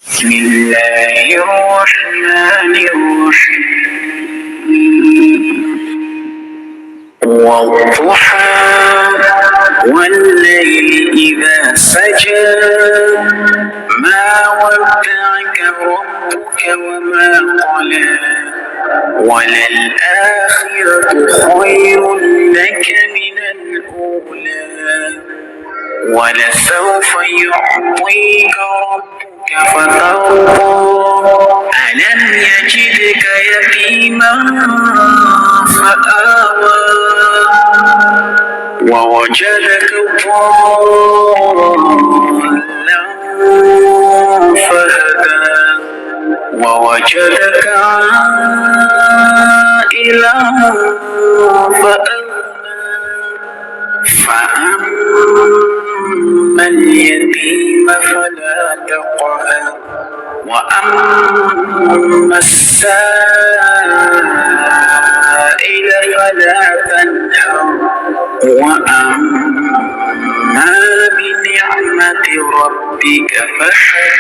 بسم الله الرحمن الرحيم والضحى والليل إذا سجى ما ودعك ربك وما قلى وللآخرة خير لك من الأولى ولسوف يعطيك ربك فترضى ألم يجدك يتيما فآوى ووجدك ضالا فهدى ووجدك عائلا فأما اليتيم فلا تقهر وأما السائل فلا تنهر وأما بنعمة ربك فحدث.